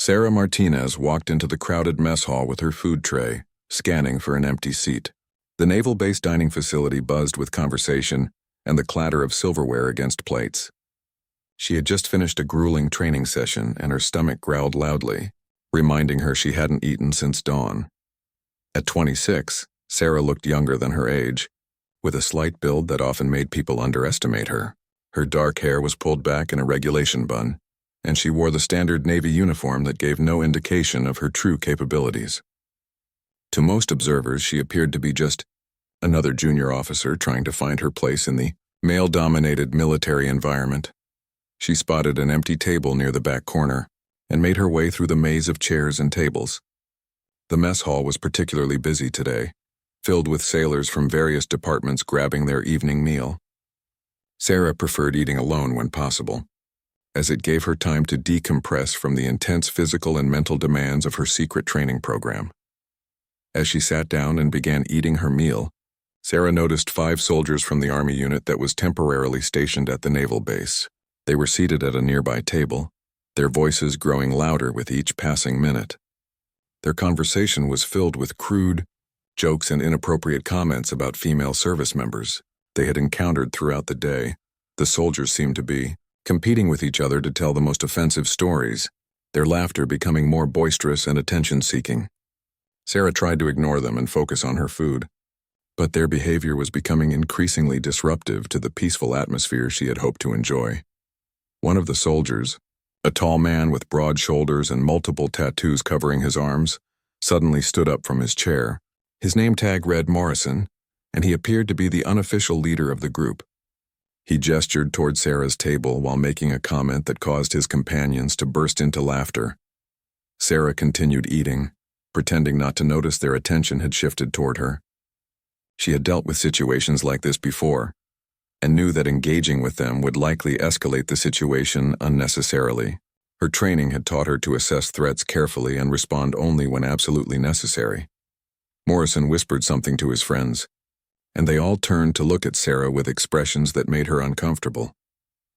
Sarah Martinez walked into the crowded mess hall with her food tray, scanning for an empty seat. The naval-based dining facility buzzed with conversation and the clatter of silverware against plates. She had just finished a grueling training session and her stomach growled loudly, reminding her she hadn't eaten since dawn. At 26, Sarah looked younger than her age, with a slight build that often made people underestimate her. Her dark hair was pulled back in a regulation bun, and she wore the standard Navy uniform that gave no indication of her true capabilities. To most observers, she appeared to be just another junior officer trying to find her place in the male-dominated military environment. She spotted an empty table near the back corner and made her way through the maze of chairs and tables. The mess hall was particularly busy today, filled with sailors from various departments grabbing their evening meal. Sarah preferred eating alone when possible, as it gave her time to decompress from the intense physical and mental demands of her secret training program. As she sat down and began eating her meal, Sarah noticed 5 soldiers from the Army unit that was temporarily stationed at the naval base. They were seated at a nearby table, their voices growing louder with each passing minute. Their conversation was filled with crude jokes and inappropriate comments about female service members they had encountered throughout the day. The soldiers seemed to be competing with each other to tell the most offensive stories, their laughter becoming more boisterous and attention-seeking. Sarah tried to ignore them and focus on her food, but their behavior was becoming increasingly disruptive to the peaceful atmosphere she had hoped to enjoy. One of the soldiers, a tall man with broad shoulders and multiple tattoos covering his arms, suddenly stood up from his chair. His name tag read Morrison, and he appeared to be the unofficial leader of the group. He gestured toward Sarah's table while making a comment that caused his companions to burst into laughter. Sarah continued eating, pretending not to notice their attention had shifted toward her. She had dealt with situations like this before, and knew that engaging with them would likely escalate the situation unnecessarily. Her training had taught her to assess threats carefully and respond only when absolutely necessary. Morrison whispered something to his friends, and they all turned to look at Sarah with expressions that made her uncomfortable.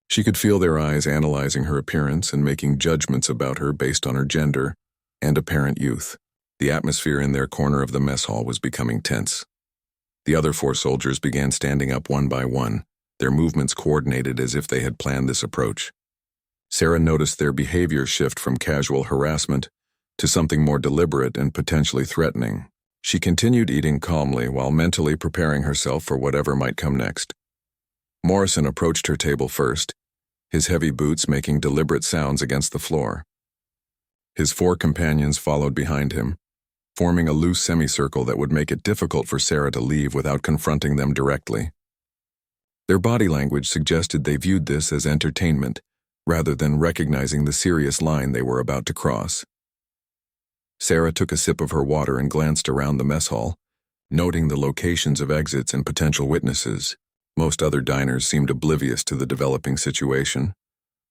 She could feel their eyes analyzing her appearance and making judgments about her based on her gender and apparent youth. The atmosphere in their corner of the mess hall was becoming tense. The other 4 soldiers began standing up one by one, their movements coordinated as if they had planned this approach. Sarah noticed their behavior shift from casual harassment to something more deliberate and potentially threatening. She continued eating calmly while mentally preparing herself for whatever might come next. Morrison approached her table first, his heavy boots making deliberate sounds against the floor. His 4 companions followed behind him, forming a loose semicircle that would make it difficult for Sarah to leave without confronting them directly. Their body language suggested they viewed this as entertainment, rather than recognizing the serious line they were about to cross. Sarah took a sip of her water and glanced around the mess hall, noting the locations of exits and potential witnesses. Most other diners seemed oblivious to the developing situation,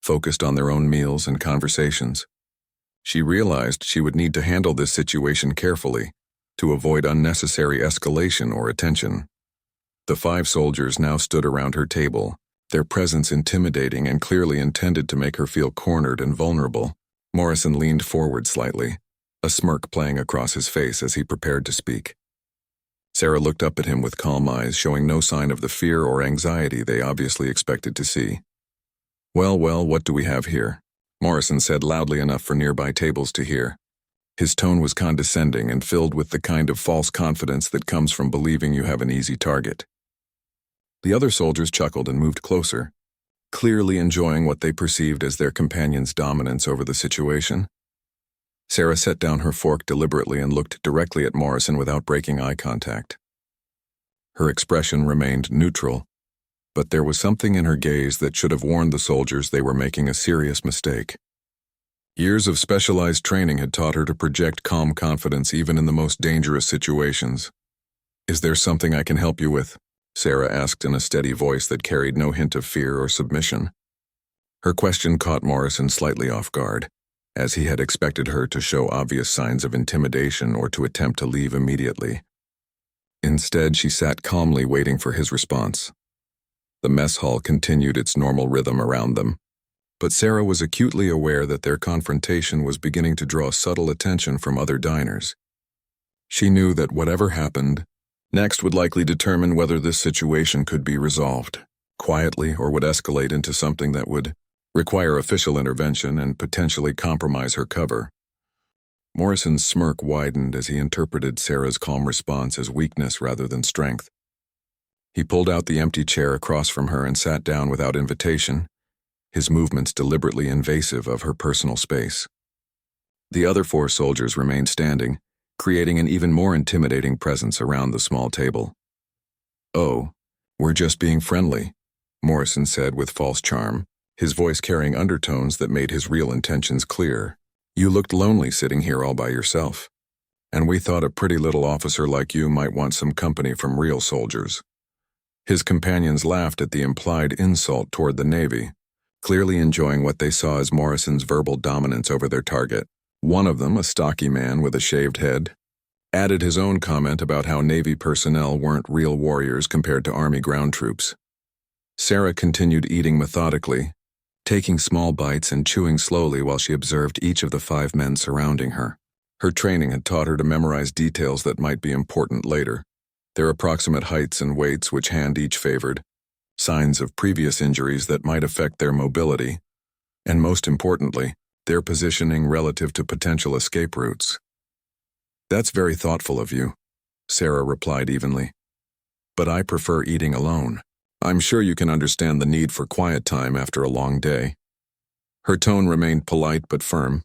focused on their own meals and conversations. She realized she would need to handle this situation carefully to avoid unnecessary escalation or attention. The 5 soldiers now stood around her table, their presence intimidating and clearly intended to make her feel cornered and vulnerable. Morrison leaned forward slightly, a smirk playing across his face as he prepared to speak. Sarah looked up at him with calm eyes, showing no sign of the fear or anxiety they obviously expected to see. Well, what do we have here?" Morrison said loudly enough for nearby tables to hear. His tone was condescending and filled with the kind of false confidence that comes from believing you have an easy target. The other soldiers chuckled and moved closer, clearly enjoying what they perceived as their companion's dominance over the situation. Sarah set down her fork deliberately and looked directly at Morrison without breaking eye contact. Her expression remained neutral, but there was something in her gaze that should have warned the soldiers they were making a serious mistake. Years of specialized training had taught her to project calm confidence even in the most dangerous situations. "Is there something I can help you with?" Sarah asked in a steady voice that carried no hint of fear or submission. Her question caught Morrison slightly off guard, as he had expected her to show obvious signs of intimidation or to attempt to leave immediately. Instead, she sat calmly waiting for his response. The mess hall continued its normal rhythm around them, But Sarah was acutely aware that their confrontation was beginning to draw subtle attention from other diners. She knew that whatever happened next would likely determine whether this situation could be resolved quietly or would escalate into something that would require official intervention and potentially compromise her cover. Morrison's smirk widened as he interpreted Sarah's calm response as weakness rather than strength. He pulled out the empty chair across from her and sat down without invitation, his movements deliberately invasive of her personal space. The other 4 soldiers remained standing, creating an even more intimidating presence around the small table. "Oh, we're just being friendly," Morrison said with false charm, his voice carrying undertones that made his real intentions clear. "You looked lonely sitting here all by yourself, and we thought a pretty little officer like you might want some company from real soldiers." His companions laughed at the implied insult toward the Navy, clearly enjoying what they saw as Morrison's verbal dominance over their target. One of them, a stocky man with a shaved head, added his own comment about how Navy personnel weren't real warriors compared to Army ground troops. Sarah continued eating methodically, taking small bites and chewing slowly while she observed each of the 5 men surrounding her. Her training had taught her to memorize details that might be important later: their approximate heights and weights, which hand each favored, signs of previous injuries that might affect their mobility, and most importantly, their positioning relative to potential escape routes. "That's very thoughtful of you," Sarah replied evenly. "But I prefer eating alone. I'm sure you can understand the need for quiet time after a long day." Her tone remained polite but firm,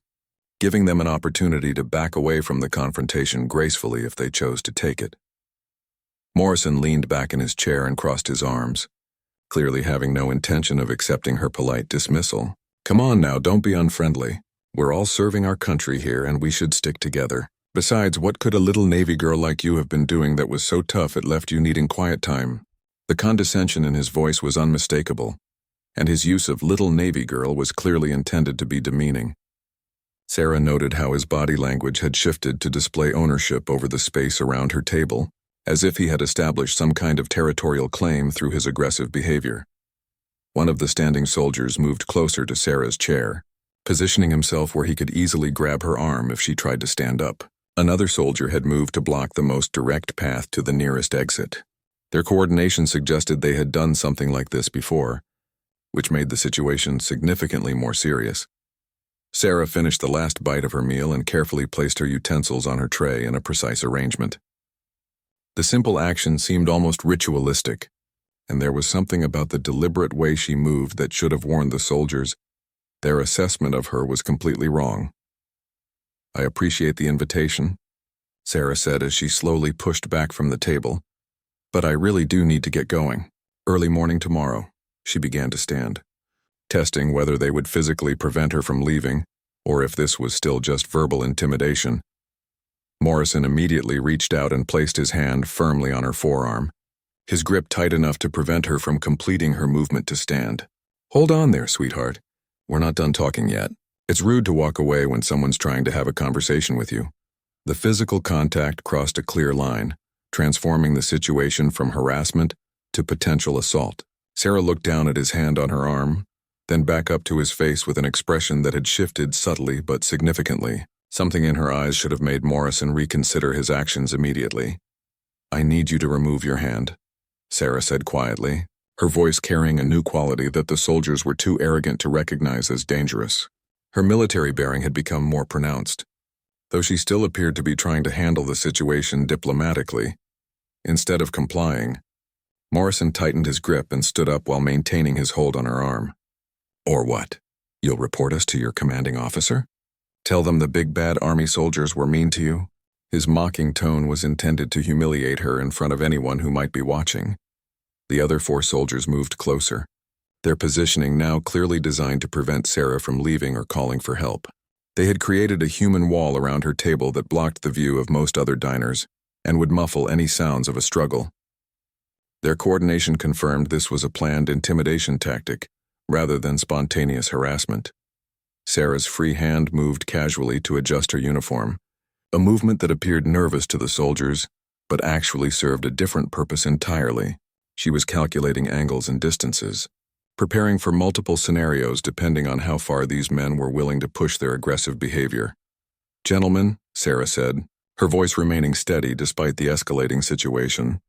giving them an opportunity to back away from the confrontation gracefully if they chose to take it. Morrison leaned back in his chair and crossed his arms, clearly having no intention of accepting her polite dismissal. "Come on now, don't be unfriendly. We're all serving our country here and we should stick together. Besides, what could a little Navy girl like you have been doing that was so tough it left you needing quiet time?" The condescension in his voice was unmistakable, and his use of little Navy girl was clearly intended to be demeaning. Sarah noted how his body language had shifted to display ownership over the space around her table, as if he had established some kind of territorial claim through his aggressive behavior. One of the standing soldiers moved closer to Sarah's chair, positioning himself where he could easily grab her arm if she tried to stand up. Another soldier had moved to block the most direct path to the nearest exit. Their coordination suggested they had done something like this before, which made the situation significantly more serious. Sarah finished the last bite of her meal and carefully placed her utensils on her tray in a precise arrangement. The simple action seemed almost ritualistic, and there was something about the deliberate way she moved that should have warned the soldiers their assessment of her was completely wrong. "I appreciate the invitation," Sarah said as she slowly pushed back from the table, "but I really do need to get going. Early morning tomorrow." She began to stand, testing whether they would physically prevent her from leaving, or if this was still just verbal intimidation. Morrison immediately reached out and placed his hand firmly on her forearm, his grip tight enough to prevent her from completing her movement to stand. "Hold on there, sweetheart. We're not done talking yet. It's rude to walk away when someone's trying to have a conversation with you." The physical contact crossed a clear line, transforming the situation from harassment to potential assault. Sarah looked down at his hand on her arm, then back up to his face with an expression that had shifted subtly but significantly. Something in her eyes should have made Morrison reconsider his actions immediately. "I need you to remove your hand," Sarah said quietly, her voice carrying a new quality that the soldiers were too arrogant to recognize as dangerous. Her military bearing had become more pronounced, though she still appeared to be trying to handle the situation diplomatically. Instead of complying, Morrison tightened his grip and stood up while maintaining his hold on her arm. "Or what? You'll report us to your commanding officer? Tell them the big bad Army soldiers were mean to you?" His mocking tone was intended to humiliate her in front of anyone who might be watching. The other 4 soldiers moved closer, their positioning now clearly designed to prevent Sarah from leaving or calling for help. They had created a human wall around her table that blocked the view of most other diners and would muffle any sounds of a struggle. Their coordination confirmed this was a planned intimidation tactic rather than spontaneous harassment. Sarah's free hand moved casually to adjust her uniform, a movement that appeared nervous to the soldiers, but actually served a different purpose entirely. She was calculating angles and distances, preparing for multiple scenarios depending on how far these men were willing to push their aggressive behavior. "Gentlemen," Sarah said, her voice remaining steady despite the escalating situation,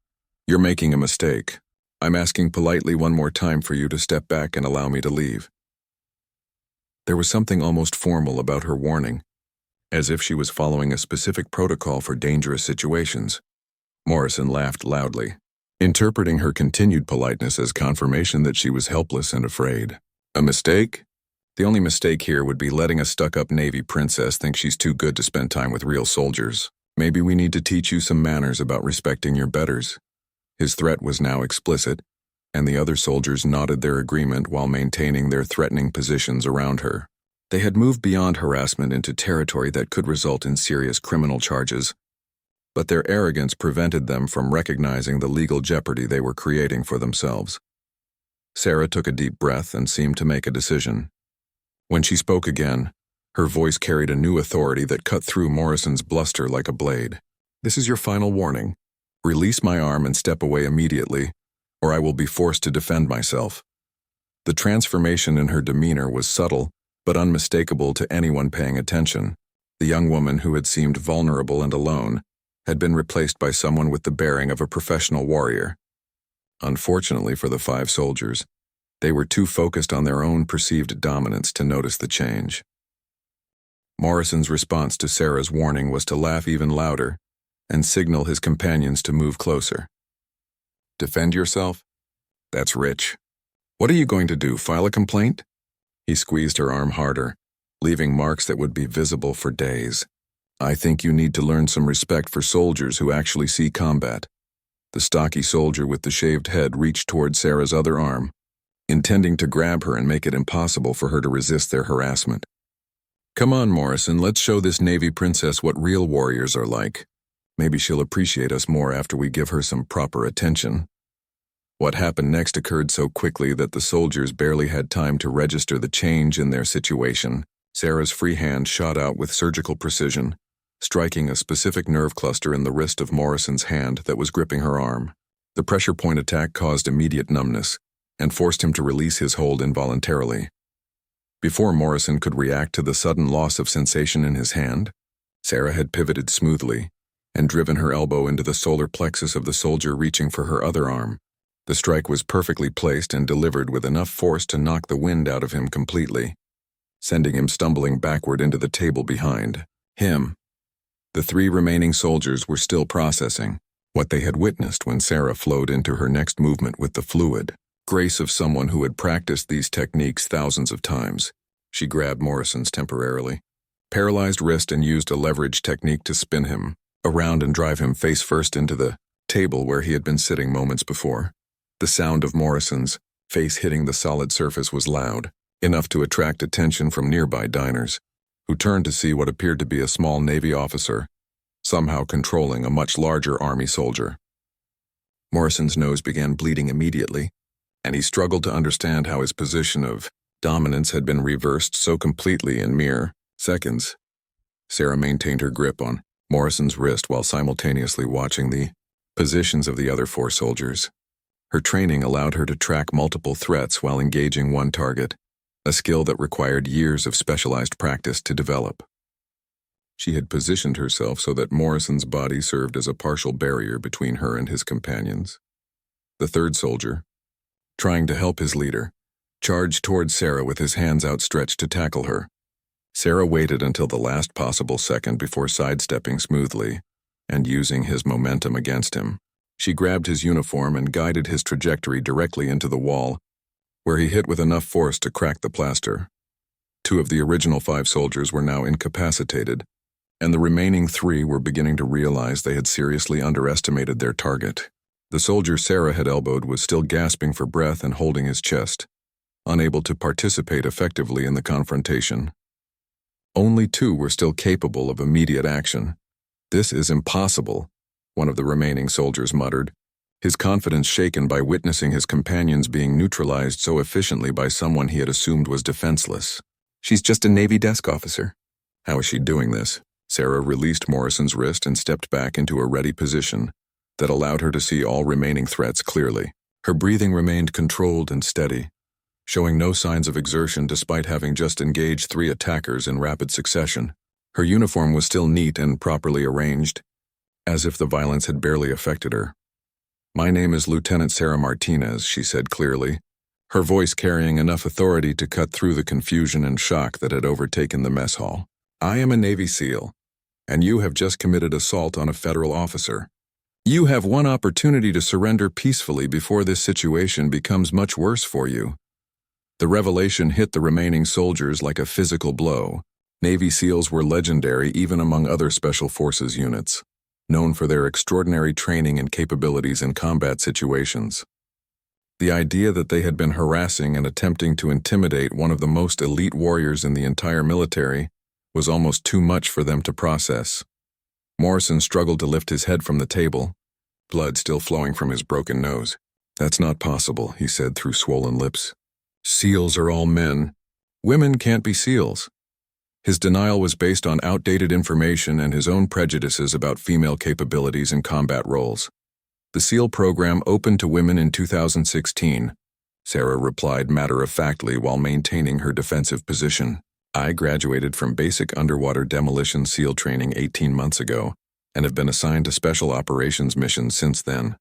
"you're making a mistake. I'm asking politely one more time for you to step back and allow me to leave." There was something almost formal about her warning, as if she was following a specific protocol for dangerous situations. Morrison laughed loudly, interpreting her continued politeness as confirmation that she was helpless and afraid. "A mistake? The only mistake here would be letting a stuck-up Navy princess think she's too good to spend time with real soldiers. Maybe we need to teach you some manners about respecting your betters." His threat was now explicit, and the other soldiers nodded their agreement while maintaining their threatening positions around her. They had moved beyond harassment into territory that could result in serious criminal charges, but their arrogance prevented them from recognizing the legal jeopardy they were creating for themselves. Sarah took a deep breath and seemed to make a decision. When she spoke again, her voice carried a new authority that cut through Morrison's bluster like a blade. "This is your final warning. Release my arm and step away immediately, or I will be forced to defend myself." The transformation in her demeanor was subtle, but unmistakable to anyone paying attention. The young woman who had seemed vulnerable and alone had been replaced by someone with the bearing of a professional warrior. Unfortunately for the 5 soldiers, they were too focused on their own perceived dominance to notice the change. Morrison's response to Sarah's warning was to laugh even louder and signal his companions to move closer. "Defend yourself? That's rich. What are you going to do, file a complaint?" He squeezed her arm harder, leaving marks that would be visible for days. "I think you need to learn some respect for soldiers who actually see combat." The stocky soldier with the shaved head reached toward Sarah's other arm, intending to grab her and make it impossible for her to resist their harassment. "Come on, Morrison, let's show this Navy princess what real warriors are like. Maybe she'll appreciate us more after we give her some proper attention." What happened next occurred so quickly that the soldiers barely had time to register the change in their situation. Sarah's free hand shot out with surgical precision, striking a specific nerve cluster in the wrist of Morrison's hand that was gripping her arm. The pressure point attack caused immediate numbness and forced him to release his hold involuntarily. Before Morrison could react to the sudden loss of sensation in his hand, Sarah had pivoted smoothly and driven her elbow into the solar plexus of the soldier reaching for her other arm. The strike was perfectly placed and delivered with enough force to knock the wind out of him completely, sending him stumbling backward into the table behind him. The 3 remaining soldiers were still processing what they had witnessed when Sarah flowed into her next movement with the fluid grace of someone who had practiced these techniques thousands of times. She grabbed Morrison's temporarily paralyzed wrist and used a leverage technique to spin him around and drive him face first into the table where he had been sitting moments before. The sound of Morrison's face hitting the solid surface was loud, enough to attract attention from nearby diners, who turned to see what appeared to be a small Navy officer, somehow controlling a much larger Army soldier. Morrison's nose began bleeding immediately, and he struggled to understand how his position of dominance had been reversed so completely in mere seconds. Sarah maintained her grip on Morrison's wrist while simultaneously watching the positions of the other 4 soldiers. Her training allowed her to track multiple threats while engaging one target, a skill that required years of specialized practice to develop. She had positioned herself so that Morrison's body served as a partial barrier between her and his companions. The 3rd soldier, trying to help his leader, charged toward Sarah with his hands outstretched to tackle her. Sarah waited until the last possible second before sidestepping smoothly and using his momentum against him. She grabbed his uniform and guided his trajectory directly into the wall, where he hit with enough force to crack the plaster. 2 of the original 5 soldiers were now incapacitated, and the remaining 3 were beginning to realize they had seriously underestimated their target. The soldier Sarah had elbowed was still gasping for breath and holding his chest, unable to participate effectively in the confrontation. Only 2 were still capable of immediate action. "This is impossible," one of the remaining soldiers muttered, his confidence shaken by witnessing his companions being neutralized so efficiently by someone he had assumed was defenseless. "She's just a Navy desk officer." "How is she doing this?" Sarah released Morrison's wrist and stepped back into a ready position that allowed her to see all remaining threats clearly. Her breathing remained controlled and steady. showing no signs of exertion despite having just engaged 3 attackers in rapid succession. Her uniform was still neat and properly arranged, as if the violence had barely affected her. "My name is Lieutenant Sarah Martinez," she said clearly, her voice carrying enough authority to cut through the confusion and shock that had overtaken the mess hall. "I am a Navy SEAL, and you have just committed assault on a federal officer. You have one opportunity to surrender peacefully before this situation becomes much worse for you." The revelation hit the remaining soldiers like a physical blow. Navy SEALs were legendary even among other Special Forces units, known for their extraordinary training and capabilities in combat situations. The idea that they had been harassing and attempting to intimidate one of the most elite warriors in the entire military was almost too much for them to process. Morrison struggled to lift his head from the table, blood still flowing from his broken nose. "That's not possible," he said through swollen lips. "SEALs are all men. Women can't be SEALs." His denial was based on outdated information and his own prejudices about female capabilities in combat roles. "The SEAL program opened to women in 2016, Sarah replied matter-of-factly while maintaining her defensive position. "I graduated from basic underwater demolition SEAL training 18 months ago and have been assigned to special operations missions since then.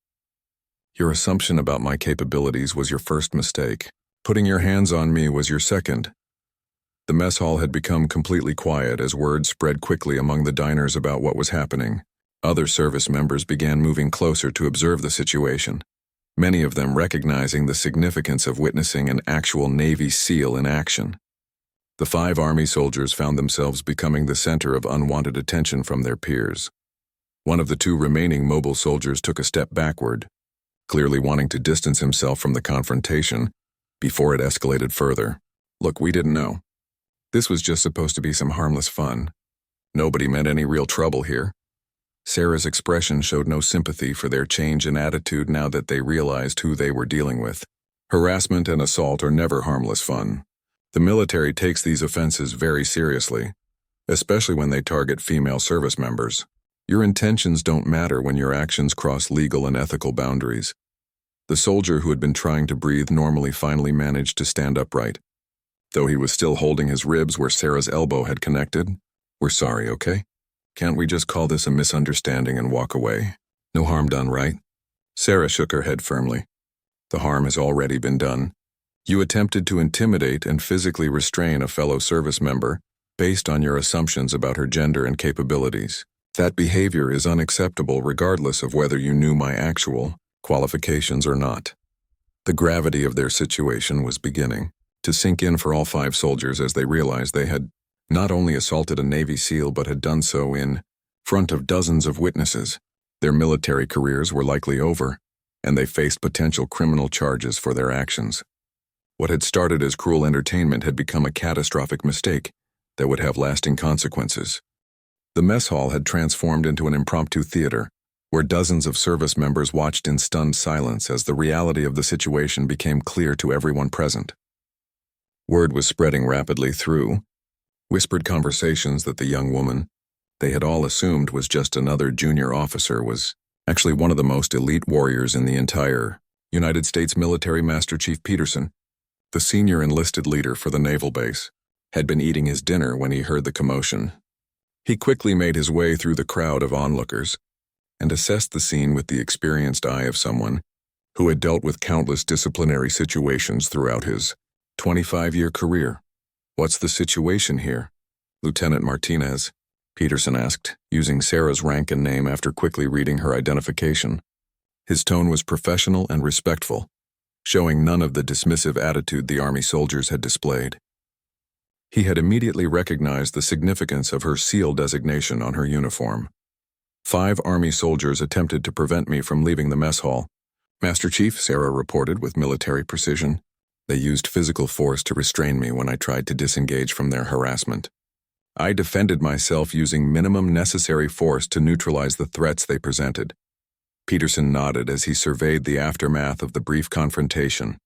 Your assumption about my capabilities was your first mistake. Putting your hands on me was your second." The mess hall had become completely quiet as word spread quickly among the diners about what was happening. Other service members began moving closer to observe the situation, many of them recognizing the significance of witnessing an actual Navy SEAL in action. The 5 Army soldiers found themselves becoming the center of unwanted attention from their peers. One of the 2 remaining mobile soldiers took a step backward, clearly wanting to distance himself from the confrontation before it escalated further. "Look, we didn't know. This was just supposed to be some harmless fun. Nobody meant any real trouble here." Sarah's expression showed no sympathy for their change in attitude now that they realized who they were dealing with. Harassment and assault are never harmless fun. The military takes these offenses very seriously, especially when they target female service members. Your intentions don't matter when your actions cross legal and ethical boundaries. The soldier who had been trying to breathe normally finally managed to stand upright, though he was still holding his ribs where Sarah's elbow had connected. "We're sorry, okay? Can't we just call this a misunderstanding and walk away? No harm done, right?" Sarah shook her head firmly. "The harm has already been done. You attempted to intimidate and physically restrain a fellow service member based on your assumptions about her gender and capabilities. That behavior is unacceptable regardless of whether you knew my actual qualifications or not." The gravity of their situation was beginning to sink in for all 5 soldiers as they realized they had not only assaulted a Navy SEAL but had done so in front of dozens of witnesses. Their military careers were likely over, and they faced potential criminal charges for their actions. What had started as cruel entertainment had become a catastrophic mistake that would have lasting consequences. The mess hall had transformed into an impromptu theater, where dozens of service members watched in stunned silence as the reality of the situation became clear to everyone present. Word was spreading rapidly through whispered conversations that the young woman they had all assumed was just another junior officer was actually one of the most elite warriors in the entire United States military. Master Chief Peterson, the senior enlisted leader for the naval base, had been eating his dinner when he heard the commotion. He quickly made his way through the crowd of onlookers and assessed the scene with the experienced eye of someone who had dealt with countless disciplinary situations throughout his 25-year career. "What's the situation here, Lieutenant Martinez?" Peterson asked, using Sarah's rank and name after quickly reading her identification. His tone was professional and respectful, showing none of the dismissive attitude the Army soldiers had displayed. He had immediately recognized the significance of her SEAL designation on her uniform. 5 Army soldiers attempted to prevent me from leaving the mess hall. "Master Chief," Sarah reported with military precision. "They used physical force to restrain me when I tried to disengage from their harassment. I defended myself using minimum necessary force to neutralize the threats they presented." Peterson nodded as he surveyed the aftermath of the brief confrontation.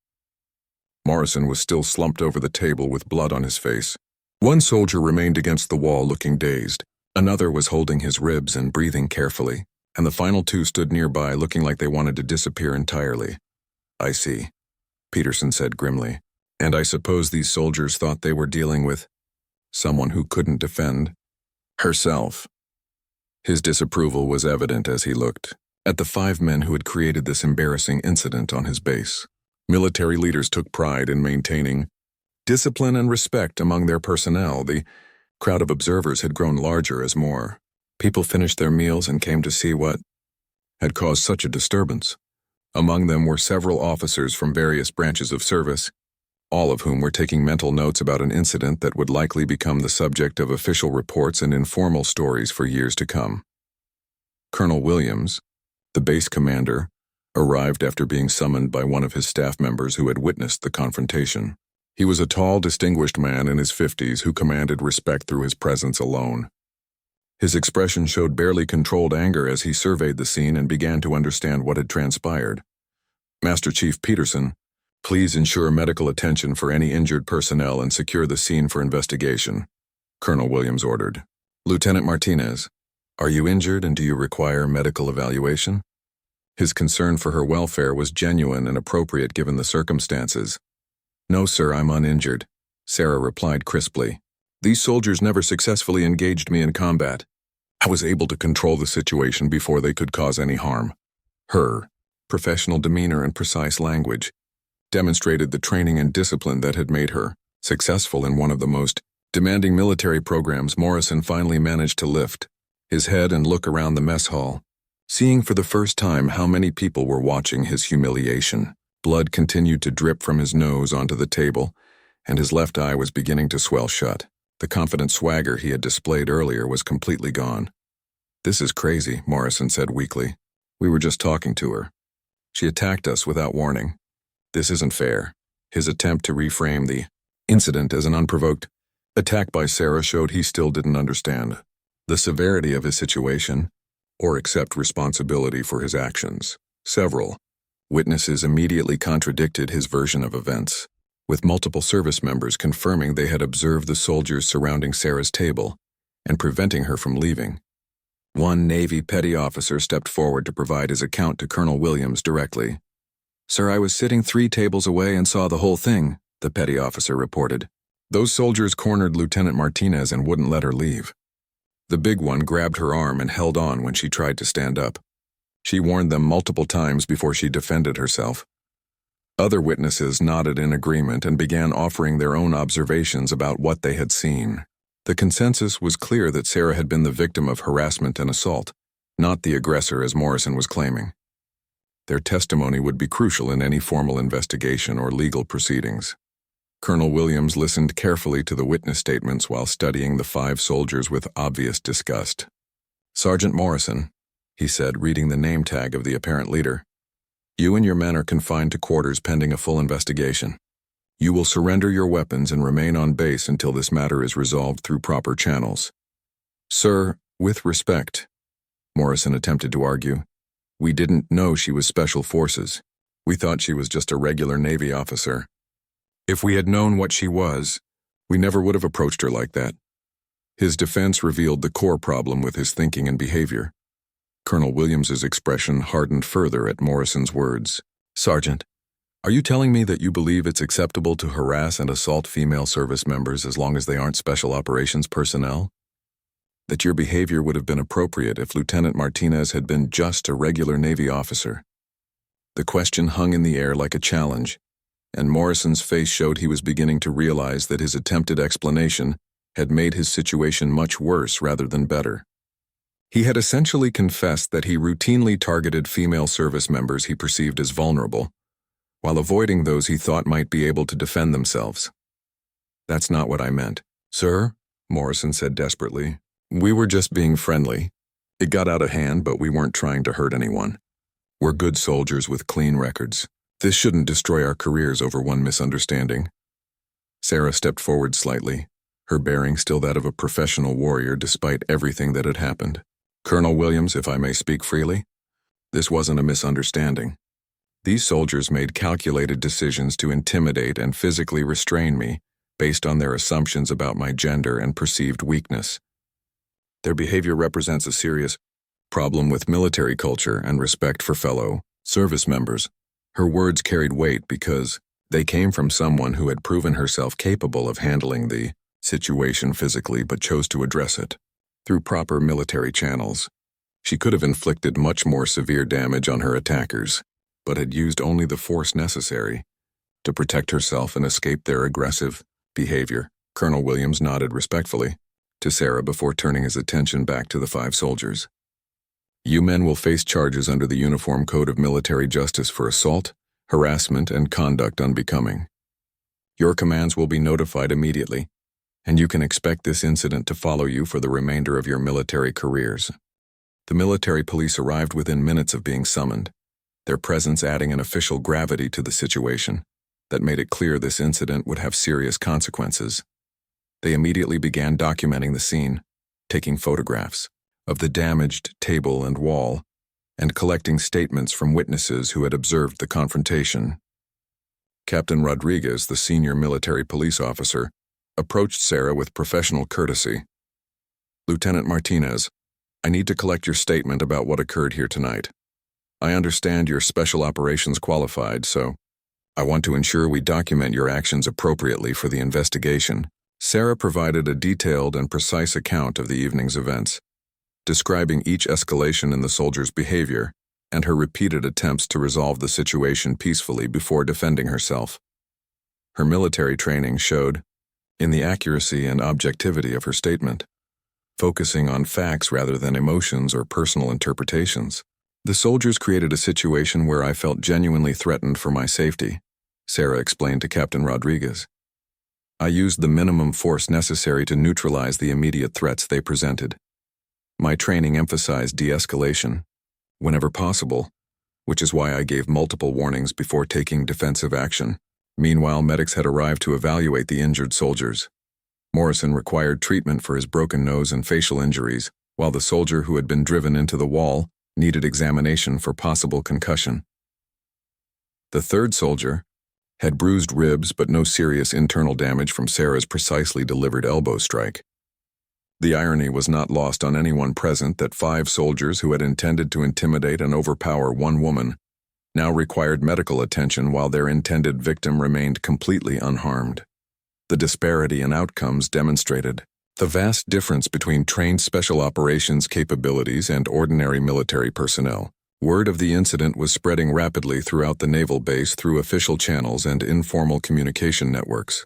Morrison was still slumped over the table with blood on his face. One soldier remained against the wall looking dazed. Another was holding his ribs and breathing carefully, and the final 2 stood nearby looking like they wanted to disappear entirely. "I see," Peterson said grimly. And I suppose these soldiers thought they were dealing with someone who couldn't defend herself. His disapproval was evident as he looked at the 5 men who had created this embarrassing incident on his base. Military leaders took pride in maintaining discipline and respect among their personnel. The crowd of observers had grown larger as more people finished their meals and came to see what had caused such a disturbance. Among them were several officers from various branches of service, all of whom were taking mental notes about an incident that would likely become the subject of official reports and informal stories for years to come. Colonel Williams, the base commander, arrived after being summoned by one of his staff members who had witnessed the confrontation. He was a tall, distinguished man in his 50s who commanded respect through his presence alone. His expression showed barely controlled anger as he surveyed the scene and began to understand what had transpired. Master Chief Peterson, please ensure medical attention for any injured personnel and secure the scene for investigation, Colonel Williams ordered. Lieutenant Martinez, are you injured and do you require medical evaluation? His concern for her welfare was genuine and appropriate given the circumstances. No, sir, I'm uninjured, Sarah replied crisply. These soldiers never successfully engaged me in combat. I was able to control the situation before they could cause any harm. Her professional demeanor and precise language demonstrated the training and discipline that had made her successful in one of the most demanding military programs. Morrison finally managed to lift his head and look around the mess hall, seeing for the first time how many people were watching his humiliation. Blood continued to drip from his nose onto the table, and his left eye was beginning to swell shut. The confident swagger he had displayed earlier was completely gone. This is crazy, Morrison said weakly. We were just talking to her. She attacked us without warning. This isn't fair. His attempt to reframe the incident as an unprovoked attack by Sarah showed he still didn't understand the severity of his situation or accept responsibility for his actions. Several witnesses immediately contradicted his version of events, with multiple service members confirming they had observed the soldiers surrounding Sarah's table and preventing her from leaving. One Navy petty officer stepped forward to provide his account to Colonel Williams directly. Sir, I was sitting 3 tables away and saw the whole thing, the petty officer reported. Those soldiers cornered Lieutenant Martinez and wouldn't let her leave. The big one grabbed her arm and held on when she tried to stand up. She warned them multiple times before she defended herself. Other witnesses nodded in agreement and began offering their own observations about what they had seen. The consensus was clear that Sarah had been the victim of harassment and assault, not the aggressor as Morrison was claiming. Their testimony would be crucial in any formal investigation or legal proceedings. Colonel Williams listened carefully to the witness statements while studying the 5 soldiers with obvious disgust. Sergeant Morrison, he said, reading the name tag of the apparent leader, you and your men are confined to quarters pending a full investigation. You will surrender your weapons and remain on base until this matter is resolved through proper channels. Sir, with respect, Morrison attempted to argue, we didn't know she was Special Forces. We thought she was just a regular Navy officer. If we had known what she was, we never would have approached her like that. His defense revealed the core problem with his thinking and behavior. Colonel Williams's expression hardened further at Morrison's words. Sergeant, are you telling me that you believe it's acceptable to harass and assault female service members as long as they aren't special operations personnel? That your behavior would have been appropriate if Lieutenant Martinez had been just a regular Navy officer? The question hung in the air like a challenge, and Morrison's face showed he was beginning to realize that his attempted explanation had made his situation much worse rather than better. He had essentially confessed that he routinely targeted female service members he perceived as vulnerable, while avoiding those he thought might be able to defend themselves. That's not what I meant. Sir, Morrison said desperately, we were just being friendly. It got out of hand, but we weren't trying to hurt anyone. We're good soldiers with clean records. This shouldn't destroy our careers over one misunderstanding. Sarah stepped forward slightly, her bearing still that of a professional warrior despite everything that had happened. Colonel Williams, if I may speak freely, this wasn't a misunderstanding. These soldiers made calculated decisions to intimidate and physically restrain me based on their assumptions about my gender and perceived weakness. Their behavior represents a serious problem with military culture and respect for fellow service members. Her words carried weight because They came from someone who had proven herself capable of handling the situation physically but chose to address it through proper military channels. She could have inflicted much more severe damage on her attackers, but had used only the force necessary to protect herself and escape their aggressive behavior. Colonel Williams nodded respectfully to Sarah before turning his attention back to the 5 soldiers. You men will face charges under the Uniform Code of Military Justice for assault, harassment, and conduct unbecoming. Your commands will be notified immediately, and you can expect this incident to follow you for the remainder of your military careers. The military police arrived within minutes of being summoned, their presence adding an official gravity to the situation that made it clear this incident would have serious consequences. They immediately began documenting the scene, taking photographs of the damaged table and wall, and collecting statements from witnesses who had observed the confrontation. Captain Rodriguez, the senior military police officer, approached Sarah with professional courtesy. Lieutenant Martinez, I need to collect your statement about what occurred here tonight. I understand you're special operations qualified, so I want to ensure we document your actions appropriately for the investigation. Sarah provided a detailed and precise account of the evening's events, describing each escalation in the soldiers' behavior and her repeated attempts to resolve the situation peacefully before defending herself. Her military training showed in the accuracy and objectivity of her statement, focusing on facts rather than emotions or personal interpretations. The soldiers created a situation where I felt genuinely threatened for my safety, Sarah explained to Captain Rodriguez. I used the minimum force necessary to neutralize the immediate threats they presented. My training emphasized de-escalation, whenever possible, which is why I gave multiple warnings before taking defensive action. Meanwhile, medics had arrived to evaluate the injured soldiers. Morrison required treatment for his broken nose and facial injuries, while the soldier who had been driven into the wall needed examination for possible concussion. The 3rd soldier had bruised ribs but no serious internal damage from Sarah's precisely delivered elbow strike. The irony was not lost on anyone present that 5 soldiers who had intended to intimidate and overpower one woman now required medical attention while their intended victim remained completely unharmed. The disparity in outcomes demonstrated the vast difference between trained special operations capabilities and ordinary military personnel. Word of the incident was spreading rapidly throughout the naval base through official channels and informal communication networks.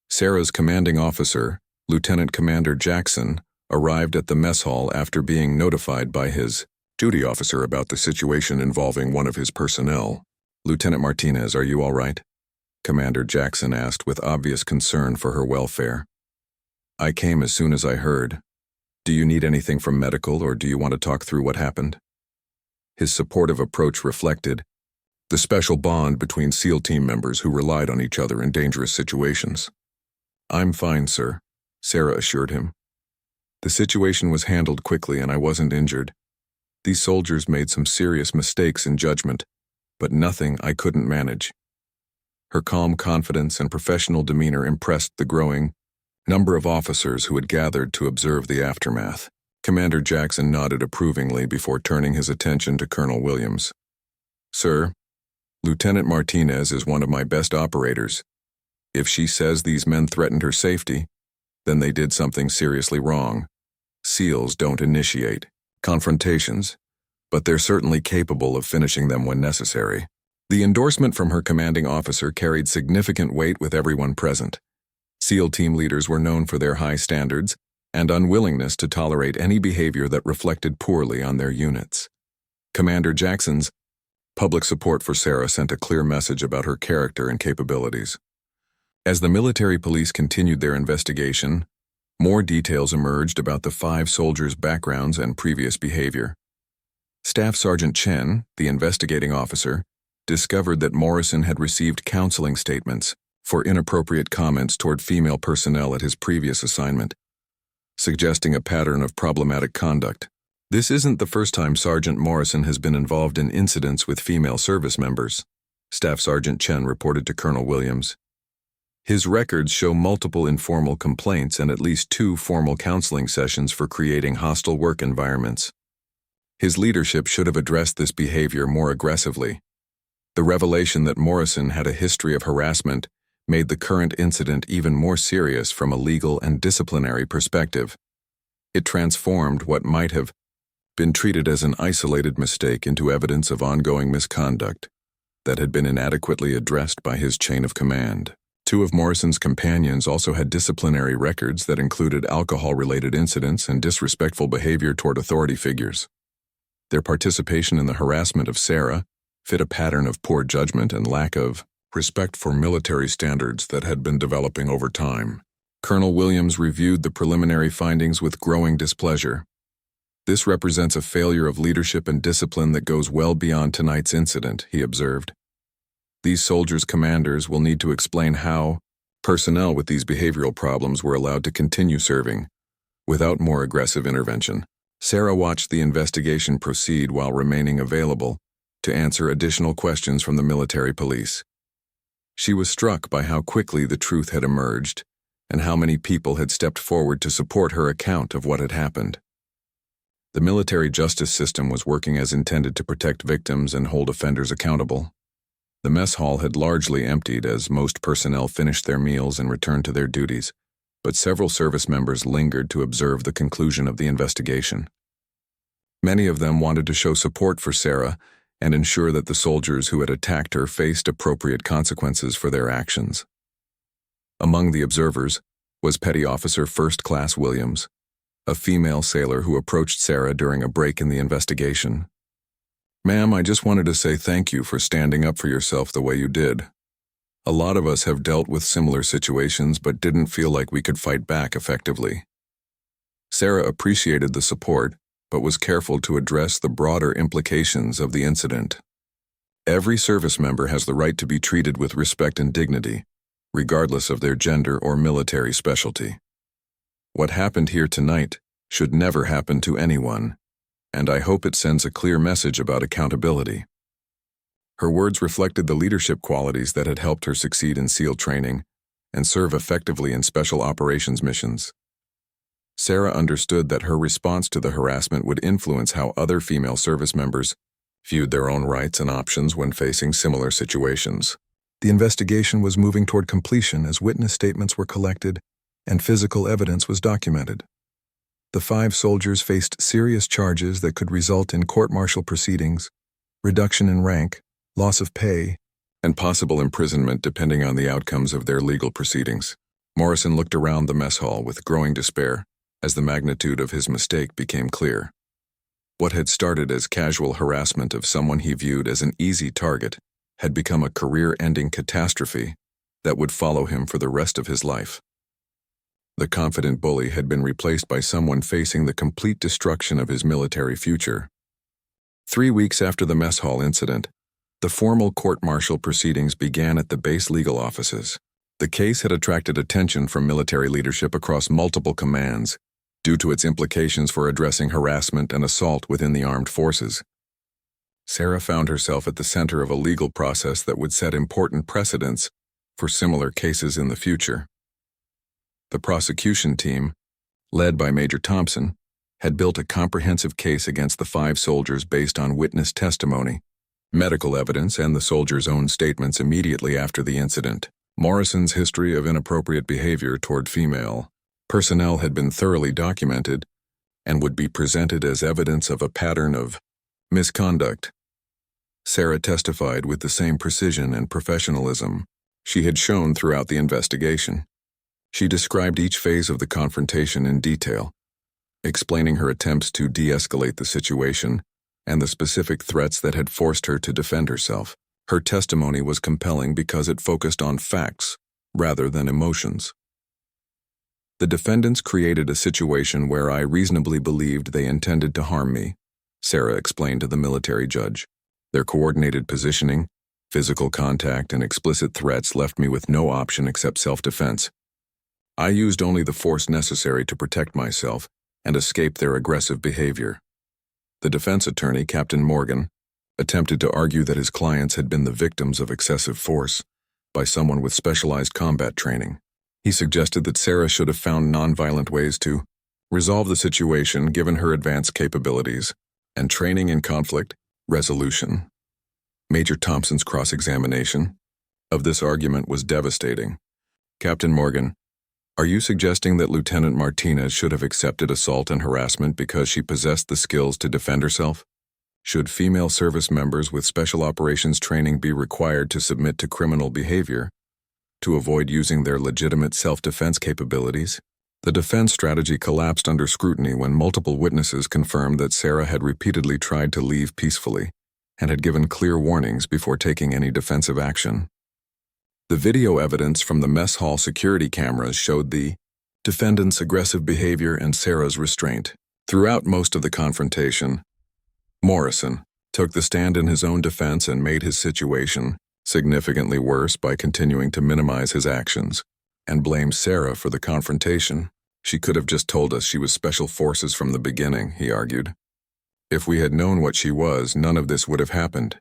Sarah's commanding officer, Lieutenant Commander Jackson, arrived at the mess hall after being notified by his duty officer about the situation involving one of his personnel. Lieutenant Martinez, are you all right? Commander Jackson asked with obvious concern for her welfare. I came as soon as I heard. Do you need anything from medical or do you want to talk through what happened? His supportive approach reflected the special bond between SEAL team members who relied on each other in dangerous situations. I'm fine, sir, Sarah assured him. The situation was handled quickly and I wasn't injured. These soldiers made some serious mistakes in judgment, but nothing I couldn't manage. Her calm confidence and professional demeanor impressed the growing number of officers who had gathered to observe the aftermath. Commander Jackson nodded approvingly before turning his attention to Colonel Williams. Sir, Lieutenant Martinez is one of my best operators. If she says these men threatened her safety, then they did something seriously wrong. SEALs don't initiate confrontations, but they're certainly capable of finishing them when necessary. The endorsement from her commanding officer carried significant weight with everyone present. SEAL team leaders were known for their high standards and unwillingness to tolerate any behavior that reflected poorly on their units. Commander Jackson's public support for Sarah sent a clear message about her character and capabilities. As the military police continued their investigation, more details emerged about the 5 soldiers' backgrounds and previous behavior. Staff Sergeant Chen, the investigating officer, discovered that Morrison had received counseling statements for inappropriate comments toward female personnel at his previous assignment, suggesting a pattern of problematic conduct. This isn't the first time Sergeant Morrison has been involved in incidents with female service members, Staff Sergeant Chen reported to Colonel Williams. His records show multiple informal complaints and at least 2 formal counseling sessions for creating hostile work environments. His leadership should have addressed this behavior more aggressively. The revelation that Morrison had a history of harassment made the current incident even more serious from a legal and disciplinary perspective. It transformed what might have been treated as an isolated mistake into evidence of ongoing misconduct that had been inadequately addressed by his chain of command. Two of Morrison's companions also had disciplinary records that included alcohol-related incidents and disrespectful behavior toward authority figures. Their participation in the harassment of Sarah fit a pattern of poor judgment and lack of respect for military standards that had been developing over time. Colonel Williams reviewed the preliminary findings with growing displeasure. This represents a failure of leadership and discipline that goes well beyond tonight's incident, he observed. These soldiers' commanders will need to explain how personnel with these behavioral problems were allowed to continue serving without more aggressive intervention. Sarah watched the investigation proceed while remaining available to answer additional questions from the military police. She was struck by how quickly the truth had emerged and how many people had stepped forward to support her account of what had happened. The military justice system was working as intended to protect victims and hold offenders accountable. The mess hall had largely emptied as most personnel finished their meals and returned to their duties, but several service members lingered to observe the conclusion of the investigation. Many of them wanted to show support for Sarah and ensure that the soldiers who had attacked her faced appropriate consequences for their actions. Among the observers was Petty Officer First Class Williams, a female sailor who approached Sarah during a break in the investigation. "Ma'am, I just wanted to say thank you for standing up for yourself the way you did. A lot of us have dealt with similar situations but didn't feel like we could fight back effectively." Sarah appreciated the support, but was careful to address the broader implications of the incident. Every service member has the right to be treated with respect and dignity, regardless of their gender or military specialty. What happened here tonight should never happen to anyone, and I hope it sends a clear message about accountability. Her words reflected the leadership qualities that had helped her succeed in SEAL training and serve effectively in special operations missions. Sarah understood that her response to the harassment would influence how other female service members viewed their own rights and options when facing similar situations. The investigation was moving toward completion as witness statements were collected and physical evidence was documented. The 5 soldiers faced serious charges that could result in court-martial proceedings, reduction in rank, loss of pay, and possible imprisonment depending on the outcomes of their legal proceedings. Morrison looked around the mess hall with growing despair as the magnitude of his mistake became clear. What had started as casual harassment of someone he viewed as an easy target had become a career-ending catastrophe that would follow him for the rest of his life. The confident bully had been replaced by someone facing the complete destruction of his military future. 3 weeks after the mess hall incident, the formal court-martial proceedings began at the base legal offices. The case had attracted attention from military leadership across multiple commands due to its implications for addressing harassment and assault within the armed forces. Sarah found herself at the center of a legal process that would set important precedents for similar cases in the future. The prosecution team, led by Major Thompson, had built a comprehensive case against the 5 soldiers based on witness testimony, medical evidence, and the soldiers' own statements immediately after the incident. Morrison's history of inappropriate behavior toward female personnel had been thoroughly documented and would be presented as evidence of a pattern of misconduct. Sarah testified with the same precision and professionalism she had shown throughout the investigation. She described each phase of the confrontation in detail, explaining her attempts to de-escalate the situation and the specific threats that had forced her to defend herself. Her testimony was compelling because it focused on facts rather than emotions. "The defendants created a situation where I reasonably believed they intended to harm me," Sarah explained to the military judge. "Their coordinated positioning, physical contact, and explicit threats left me with no option except self-defense. I used only the force necessary to protect myself and escape their aggressive behavior." The defense attorney, Captain Morgan, attempted to argue that his clients had been the victims of excessive force by someone with specialized combat training. He suggested that Sarah should have found nonviolent ways to resolve the situation given her advanced capabilities and training in conflict resolution. Major Thompson's cross-examination of this argument was devastating. Captain Morgan, are you suggesting that Lieutenant Martinez should have accepted assault and harassment because she possessed the skills to defend herself? Should female service members with special operations training be required to submit to criminal behavior to avoid using their legitimate self-defense capabilities? The defense strategy collapsed under scrutiny when multiple witnesses confirmed that Sarah had repeatedly tried to leave peacefully and had given clear warnings before taking any defensive action. The video evidence from the mess hall security cameras showed the defendant's aggressive behavior and Sarah's restraint. Throughout most of the confrontation, Morrison took the stand in his own defense and made his situation significantly worse by continuing to minimize his actions and blamed Sarah for the confrontation. She could have just told us she was special forces from the beginning, he argued. If we had known what she was, none of this would have happened.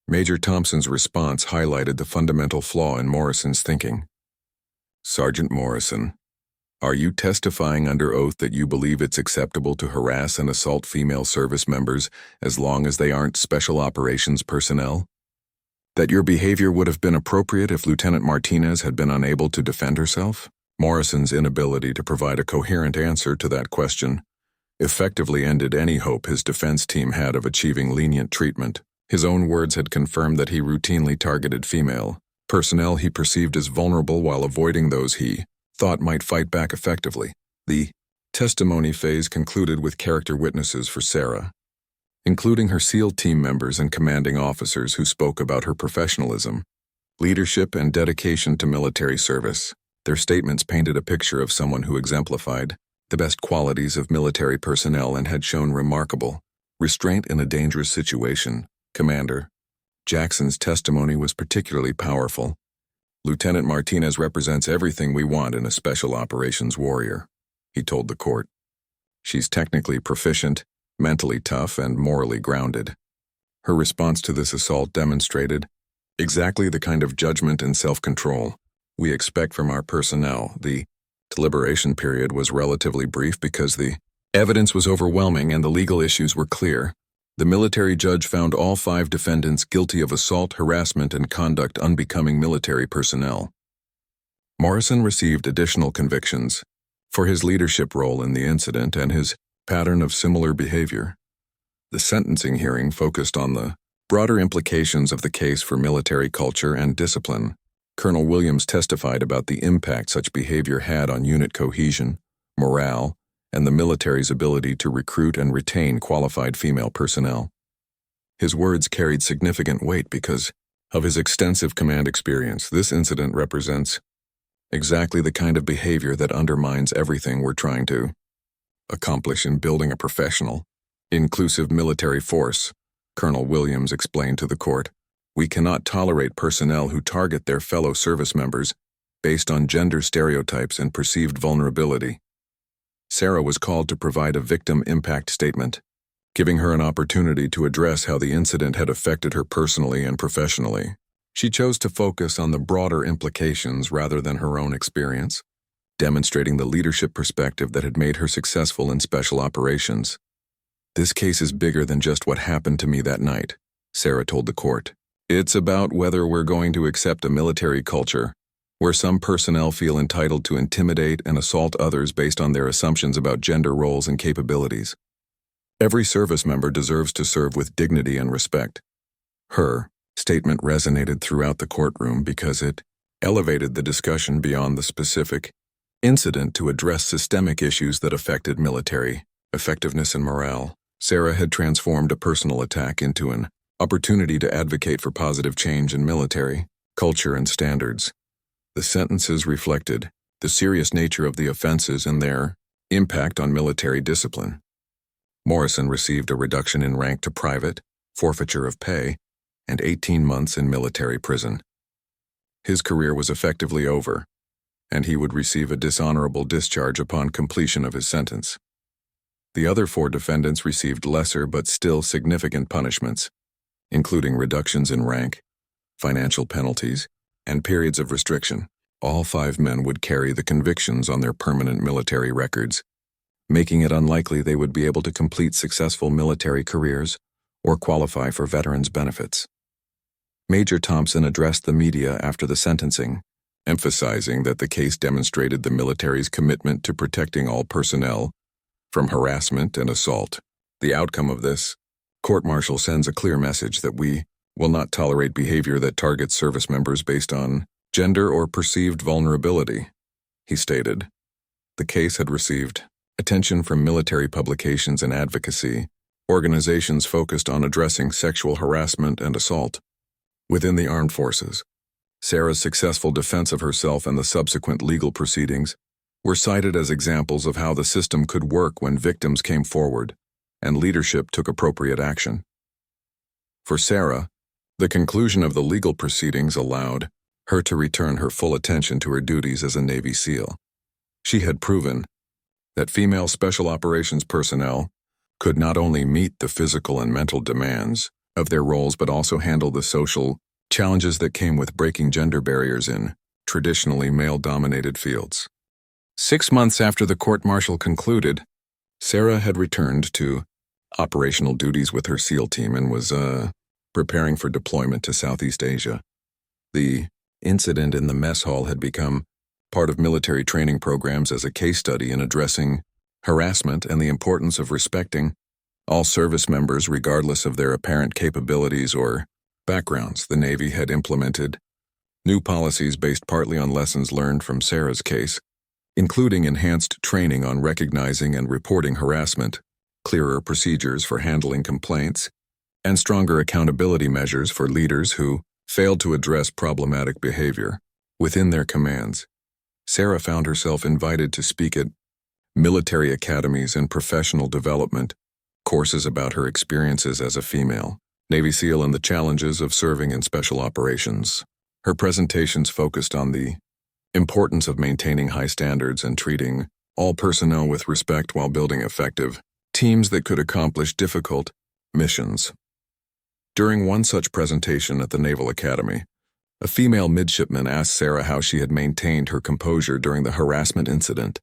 Major Thompson's response highlighted the fundamental flaw in Morrison's thinking. Sergeant Morrison, are you testifying under oath that you believe it's acceptable to harass and assault female service members as long as they aren't special operations personnel? That your behavior would have been appropriate if Lieutenant Martinez had been unable to defend herself? Morrison's inability to provide a coherent answer to that question effectively ended any hope his defense team had of achieving lenient treatment. His own words had confirmed that he routinely targeted female personnel he perceived as vulnerable while avoiding those he thought might fight back effectively. The testimony phase concluded with character witnesses for Sarah, including her SEAL team members and commanding officers who spoke about her professionalism, leadership, and dedication to military service. Their statements painted a picture of someone who exemplified the best qualities of military personnel and had shown remarkable restraint in a dangerous situation. Commander Jackson's testimony was particularly powerful. Lieutenant Martinez represents everything we want in a special operations warrior, he told the court. She's technically proficient, mentally tough, and morally grounded. Her response to this assault demonstrated exactly the kind of judgment and self-control we expect from our personnel. The deliberation period was relatively brief because the evidence was overwhelming and the legal issues were clear. The military judge found all 5 defendants guilty of assault, harassment, and conduct unbecoming military personnel. Morrison received additional convictions for his leadership role in the incident and his pattern of similar behavior. The sentencing hearing focused on the broader implications of the case for military culture and discipline. Colonel Williams testified about the impact such behavior had on unit cohesion, morale, and the military's ability to recruit and retain qualified female personnel. His words carried significant weight because of his extensive command experience. This incident represents exactly the kind of behavior that undermines everything we're trying to accomplish in building a professional, inclusive military force, Colonel Williams explained to the court. We cannot tolerate personnel who target their fellow service members based on gender stereotypes and perceived vulnerability. Sarah was called to provide a victim impact statement, giving her an opportunity to address how the incident had affected her personally and professionally. She chose to focus on the broader implications rather than her own experience, demonstrating the leadership perspective that had made her successful in special operations. This case is bigger than just what happened to me that night, Sarah told the court. It's about whether we're going to accept a military culture where some personnel feel entitled to intimidate and assault others based on their assumptions about gender roles and capabilities. Every service member deserves to serve with dignity and respect. Her statement resonated throughout the courtroom because it elevated the discussion beyond the specific incident to address systemic issues that affected military effectiveness and morale. Sarah had transformed a personal attack into an opportunity to advocate for positive change in military culture and standards. The sentences reflected the serious nature of the offenses and their impact on military discipline. Morrison received a reduction in rank to private, forfeiture of pay, and 18 months in military prison. His career was effectively over, and he would receive a dishonorable discharge upon completion of his sentence. The other 4 defendants received lesser but still significant punishments, including reductions in rank, financial penalties, and periods of restriction. All 5 men would carry the convictions on their permanent military records, making it unlikely they would be able to complete successful military careers or qualify for veterans' benefits. Major Thompson addressed the media after the sentencing, emphasizing that the case demonstrated the military's commitment to protecting all personnel from harassment and assault. The outcome of this court-martial sends a clear message that we will not tolerate behavior that targets service members based on gender or perceived vulnerability, he stated. The case had received attention from military publications and advocacy organizations focused on addressing sexual harassment and assault within the armed forces. Sarah's successful defense of herself and the subsequent legal proceedings were cited as examples of how the system could work when victims came forward and leadership took appropriate action. For Sarah, the conclusion of the legal proceedings allowed her to return her full attention to her duties as a Navy SEAL. She had proven that female special operations personnel could not only meet the physical and mental demands of their roles but also handle the social challenges that came with breaking gender barriers in traditionally male-dominated fields. 6 months after the court-martial concluded, Sarah had returned to operational duties with her SEAL team and was preparing for deployment to Southeast Asia. The incident in the mess hall had become part of military training programs as a case study in addressing harassment and the importance of respecting all service members regardless of their apparent capabilities or backgrounds. The Navy had implemented new policies based partly on lessons learned from Sarah's case, including enhanced training on recognizing and reporting harassment, clearer procedures for handling complaints, and stronger accountability measures for leaders who failed to address problematic behavior within their commands. Sarah found herself invited to speak at military academies and professional development courses about her experiences as a female Navy SEAL and the challenges of serving in special operations. Her presentations focused on the importance of maintaining high standards and treating all personnel with respect while building effective teams that could accomplish difficult missions. During one such presentation at the Naval Academy, a female midshipman asked Sarah how she had maintained her composure during the harassment incident.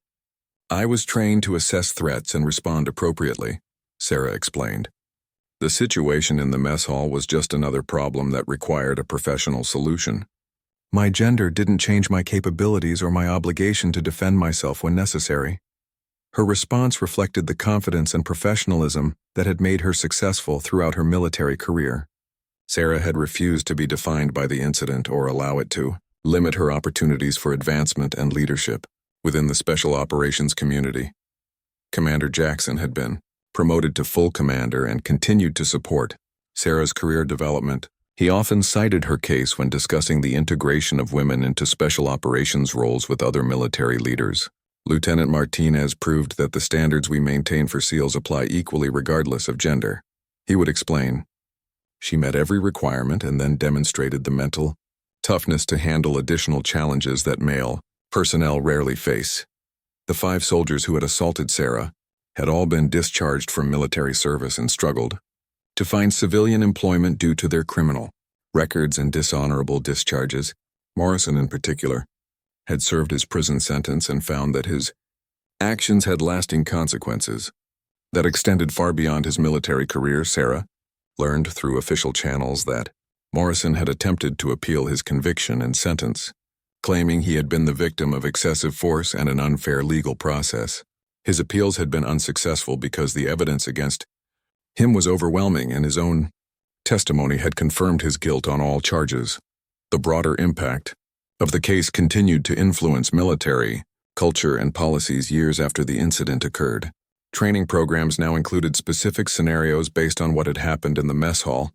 "I was trained to assess threats and respond appropriately," Sarah explained. "The situation in the mess hall was just another problem that required a professional solution. My gender didn't change my capabilities or my obligation to defend myself when necessary." Her response reflected the confidence and professionalism that had made her successful throughout her military career. Sarah had refused to be defined by the incident or allow it to limit her opportunities for advancement and leadership within the special operations community. Commander Jackson had been promoted to full commander and continued to support Sarah's career development. He often cited her case when discussing the integration of women into special operations roles with other military leaders. "Lieutenant Martinez proved that the standards we maintain for SEALs apply equally regardless of gender," he would explain. "She met every requirement and then demonstrated the mental toughness to handle additional challenges that male personnel rarely face." The 5 soldiers who had assaulted Sarah had all been discharged from military service and struggled to find civilian employment due to their criminal records and dishonorable discharges. Morrison, in particular, had served his prison sentence and found that his actions had lasting consequences that extended far beyond his military career. Sarah learned through official channels that Morrison had attempted to appeal his conviction and sentence, claiming he had been the victim of excessive force and an unfair legal process. His appeals had been unsuccessful because the evidence against him was overwhelming and his own testimony had confirmed his guilt on all charges. The broader impact of the case continued to influence military culture and policies years after the incident occurred. Training programs now included specific scenarios based on what had happened in the mess hall,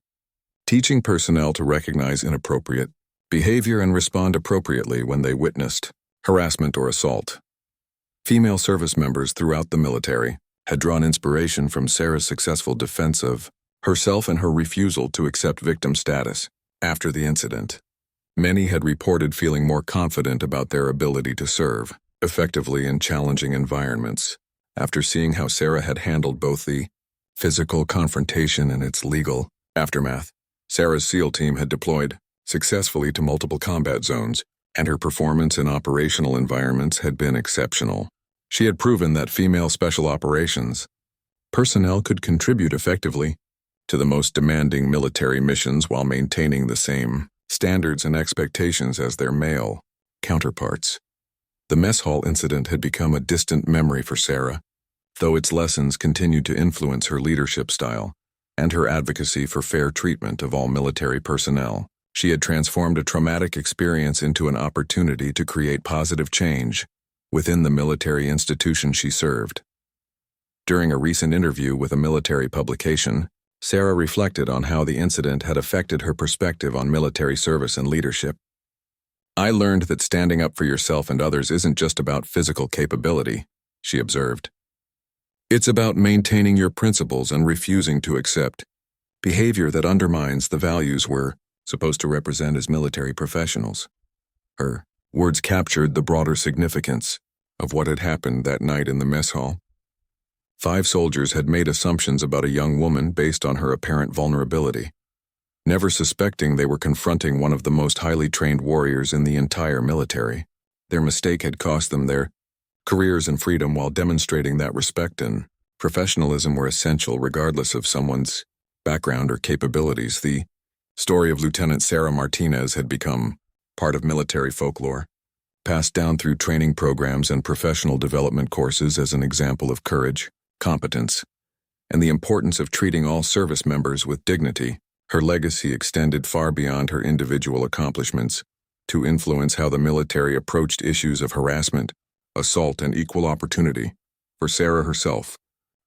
teaching personnel to recognize inappropriate behavior and respond appropriately when they witnessed harassment or assault. Female service members throughout the military had drawn inspiration from Sarah's successful defense of herself and her refusal to accept victim status after the incident. Many had reported feeling more confident about their ability to serve effectively in challenging environments after seeing how Sarah had handled both the physical confrontation and its legal aftermath. Sarah's SEAL team had deployed successfully to multiple combat zones, and her performance in operational environments had been exceptional. She had proven that female special operations personnel could contribute effectively to the most demanding military missions while maintaining the same standards and expectations as their male counterparts. The mess hall incident had become a distant memory for Sarah, though its lessons continued to influence her leadership style and her advocacy for fair treatment of all military personnel. She had transformed a traumatic experience into an opportunity to create positive change within the military institution she served. During a recent interview with a military publication, Sarah reflected on how the incident had affected her perspective on military service and leadership. "I learned that standing up for yourself and others isn't just about physical capability," she observed. "It's about maintaining your principles and refusing to accept behavior that undermines the values we're supposed to represent as military professionals." Her words captured the broader significance of what had happened that night in the mess hall. 5 soldiers had made assumptions about a young woman based on her apparent vulnerability, never suspecting they were confronting one of the most highly trained warriors in the entire military. Their mistake had cost them their careers and freedom while demonstrating that respect and professionalism were essential regardless of someone's background or capabilities. The story of Lieutenant Sarah Martinez had become part of military folklore, passed down through training programs and professional development courses as an example of courage, competence, and the importance of treating all service members with dignity. Her legacy extended far beyond her individual accomplishments to influence how the military approached issues of harassment, assault, and equal opportunity. For Sarah herself,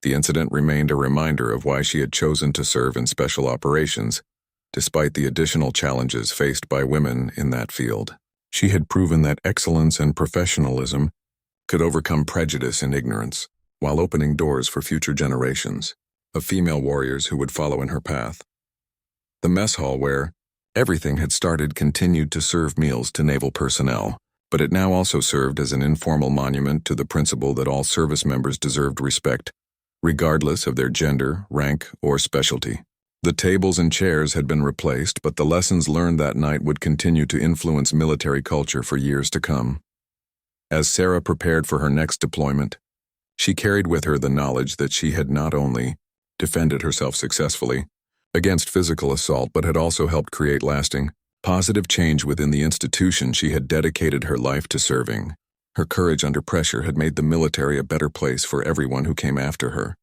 the incident remained a reminder of why she had chosen to serve in special operations, despite the additional challenges faced by women in that field. She had proven that excellence and professionalism could overcome prejudice and ignorance, while opening doors for future generations of female warriors who would follow in her path. The mess hall where everything had started continued to serve meals to naval personnel, but it now also served as an informal monument to the principle that all service members deserved respect, regardless of their gender, rank, or specialty. The tables and chairs had been replaced, but the lessons learned that night would continue to influence military culture for years to come. As Sarah prepared for her next deployment, she carried with her the knowledge that she had not only defended herself successfully against physical assault, but had also helped create lasting, positive change within the institution she had dedicated her life to serving. Her courage under pressure had made the military a better place for everyone who came after her.